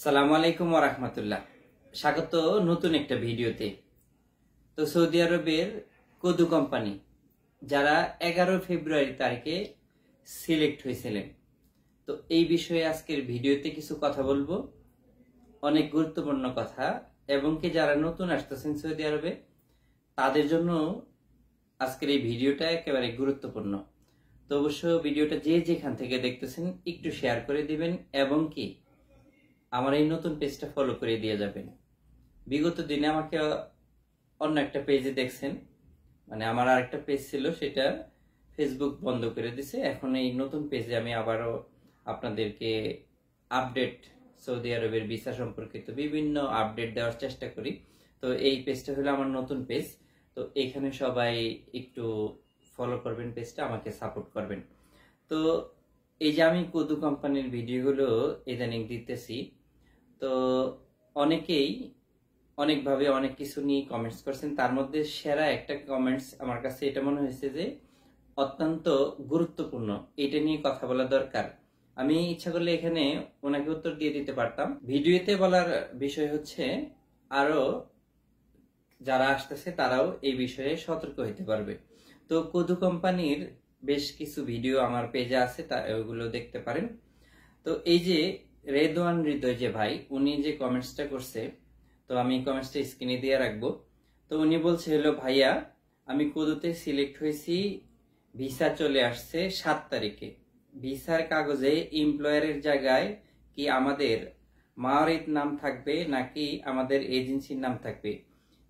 সালামু আলাইকুম ওয়া রাহমাতুল্লাহ। স্বাগত নতুন একটা ভিডিওতে। তো সৌদি আরবের কদু কোম্পানি যারা 11 ফেব্রুয়ারি তারিখে সিলেক্ট হয়েছিলেন, তো এই বিষয়ে আজকের ভিডিওতে কিছু কথা বলবো, অনেক গুরুত্বপূর্ণ কথা, এবং কি যারা নতুন আসতেছেন সৌদি আরবে তাদের জন্য আজকের এই ভিডিওটা একেবারে গুরুত্বপূর্ণ। তো অবশ্য ভিডিওটা যে যেখান থেকে দেখতেছেন একটু শেয়ার করে দিবেন এবং কি আমার এই নতুন পেজটা ফলো করে দিয়ে যাবেন। বিগত দিনে আমাকে অন্য একটা পেজে দেখছেন, মানে আমার আরেকটা পেজ ছিল, সেটা ফেসবুক বন্ধ করে দিছে। এখন এই নতুন পেজে আমি আবারও আপনাদেরকে আপডেট, সৌদি আরবের ভিসা সম্পর্কিত বিভিন্ন আপডেট দেওয়ার চেষ্টা করি। তো এই পেজটা হলো আমার নতুন পেজ। তো এখানে সবাই একটু ফলো করবেন পেজটা, আমাকে সাপোর্ট করবেন। তো এই যে আমি কদু কোম্পানির ভিডিওগুলো ইদানিং দিতেছি, তো অনেকেই অনেকভাবে অনেক কিছু নিয়ে কমেন্টস করছেন। তার মধ্যে সেরা একটা কমেন্টস আমার কাছে এটা মনে হয়েছে যে অত্যন্ত গুরুত্বপূর্ণ, এটা নিয়ে কথা বলা দরকার। আমি ইচ্ছা করলে এখানে ওনাকে উত্তর দিয়ে দিতে পারতাম। ভিডিওতে বলার বিষয় হচ্ছে আরো যারা আসতেছে তারাও এই বিষয়ে সতর্ক হতে পারবে। তো কদু কোম্পানির বেশ কিছু ভিডিও আমার পেজে আছে, তা ওগুলো দেখতে পারেন। তো এই যে রেদওয়ান হৃদয় যে ভাই, উনি যে কমেন্টসটা করছে, তো আমি কমেন্টসটা স্ক্রিনে দিয়ে রাখবো। তো উনি বলছে হলো, ভাইয়া আমি কদুতে সিলেক্ট হয়েছি, ভিসা চলে আসছে 7 তারিখে। ভিসার কাগজে এমপ্লয়ারের জায়গায় কি আমাদের মাওরিদ নাম থাকবে নাকি আমাদের এজেন্সির নাম থাকবে,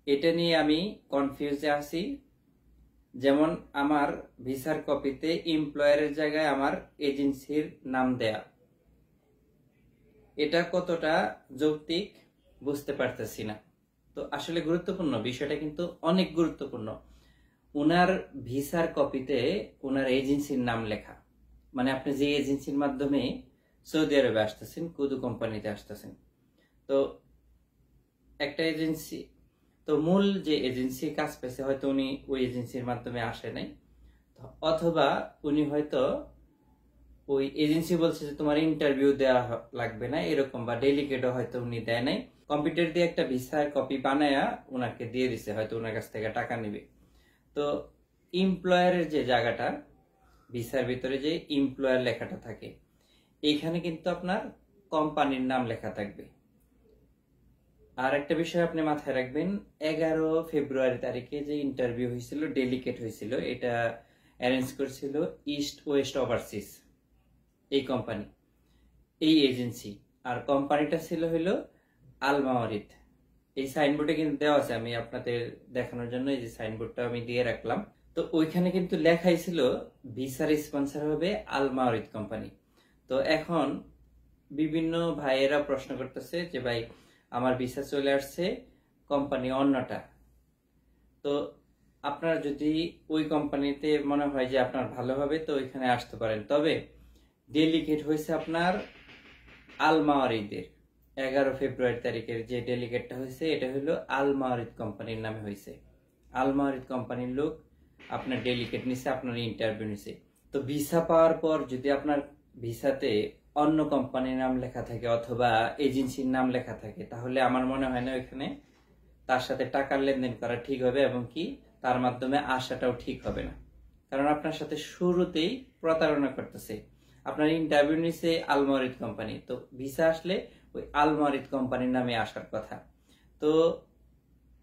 এটা নিয়ে আমি কনফিউজে আছি। যেমন আমার ভিসার কপিতে এমপ্লয়ারের জায়গায় আমার এজেন্সির নাম দেয়া, এটা কতটা যৌক্তিক বুঝতে পারতেছি না। তো আসলে গুরুত্বপূর্ণ বিষয়টা, কিন্তু অনেক গুরুত্বপূর্ণ। উনার ভিসার কপিতে উনার এজেন্সির নাম লেখা, মানে আপনি যে এজেন্সির মাধ্যমে সৌদি আরবে আসতেছেন, কদু কোম্পানিতে আসতেছেন, তো একটা এজেন্সি, তো মূল যে এজেন্সি কাজ পেয়েছে হয়তো উনি ওই এজেন্সির মাধ্যমে আসে নাই, অথবা উনি হয়তো ওই এজেন্সি বলছে যে তোমার ইন্টারভিউ দেওয়া লাগবে না এরকম, বা ডেলিগেটও হয়তো উনি দেয় নাই, কম্পিউটার দিয়ে একটা ভিসার কপি বানায়া উনাকে দিয়ে দিছে, হয়তো ওনার কাছ থেকে টাকা নেবে। তো এমপ্লয়ারের যে জায়গাটা, ভিসার ভিতরে যে এমপ্লয়ার লেখাটা থাকে, এইখানে কিন্তু আপনার কোম্পানির নাম লেখা থাকবে। আর একটা বিষয় আপনি মাথায় রাখবেন, 11 ফেব্রুয়ারি তারিখে যে ইন্টারভিউ হয়েছিল, ডেলিগেট হয়েছিল, এটা অ্যারেঞ্জ করেছিল ইস্ট ওয়েস্ট ওভারসিজ, এই কোম্পানি, এই এজেন্সি। আর কোম্পানিটা ছিল হলো আল মাওয়ারিদ। এই সাইনবোর্ডে কিন্তু দেওয়া আছে, আমি আপনাদের দেখানোর জন্য এই যে সাইনবোর্ডটা আমি দিয়ে রাখলাম। তো ওইখানে কিন্তু লেখাই ছিল ভিসার স্পন্সর হবে আল মাওয়ারিদ কোম্পানি। তো এখন বিভিন্ন ভাইয়েরা প্রশ্ন করতেছে যে ভাই আমার ভিসা চলে আসছে, কোম্পানি অন্যটা। তো আপনার যদি ওই কোম্পানিতে মনে হয় যে আপনার ভালো হবে, তো ওইখানে আসতে পারেন। তবে ডেলিগেট হয়েছে আপনার আল মাওয়ারিদের 11 ফেব্রুয়ারি তারিখের যে ডেলিগেটটা হয়েছে, এটা হলো আল মাওয়ারিদ কোম্পানির নামে হয়েছে। আল মাওয়ারিদ কোম্পানির লোক আপনার ডেলিগেট নিছে, আপনার ইন্টারভিউ নিছে। তো ভিসা পাওয়ার পর যদি আপনার ভিসাতে অন্য কোম্পানির নাম লেখা থাকে অথবা এজেন্সির নাম লেখা থাকে, তাহলে আমার মনে হয় না ওইখানে তার সাথে টাকার লেনদেন করা ঠিক হবে, এবং কি তার মাধ্যমে আসাটাও ঠিক হবে না। কারণ আপনার সাথে শুরুতেই প্রতারণা করতেছে। আপনার ইন্টারভিউ নিছে আল মাওয়ারিদ কোম্পানি, তো ভিসা আসলে ওই আল মাওয়ারিদ কোম্পানির নামে আসার কথা। তো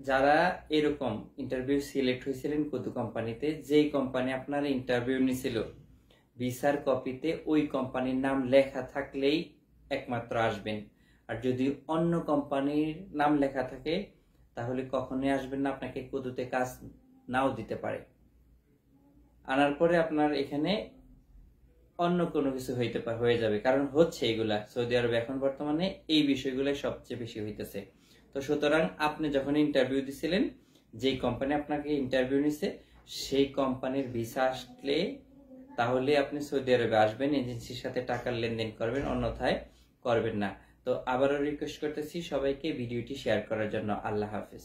যারা এরকম ইন্টারভিউ সিলেক্ট হয়েছিলেন কদু কোম্পানিতে, যেই কোম্পানি আপনার ইন্টারভিউ নিছিল, ভিসার কপিতে ওই কোম্পানির নাম লেখা থাকলেই একমাত্র আসবেন। আর যদি অন্য কোম্পানির নাম লেখা থাকে তাহলে কখনোই আসবেন না, আপনাকে কদুতে কাজ নাও দিতে পারে। আনার পরে আপনার এখানে অন্য কোনো কিছু হয়ে যাবে, কারণ হচ্ছে এগুলা সৌদি আরবে এখন বর্তমানে এই বিষয়গুলো সবচেয়ে বেশি হইতেছে। তো সুতরাং আপনি যখন ইন্টারভিউ দিছিলেন, যেই কোম্পানি আপনাকে ইন্টারভিউ নিছে, সেই কোম্পানির ভিসা আসলে তাহলে আপনি সৌদি আরবে আসবেন, এজেন্সির সাথে টাকার লেনদেন করবেন, অন্যথায় করবেন না। তো আবারও রিকোয়েস্ট করতেছি সবাইকে ভিডিওটি শেয়ার করার জন্য। আল্লাহ হাফেজ।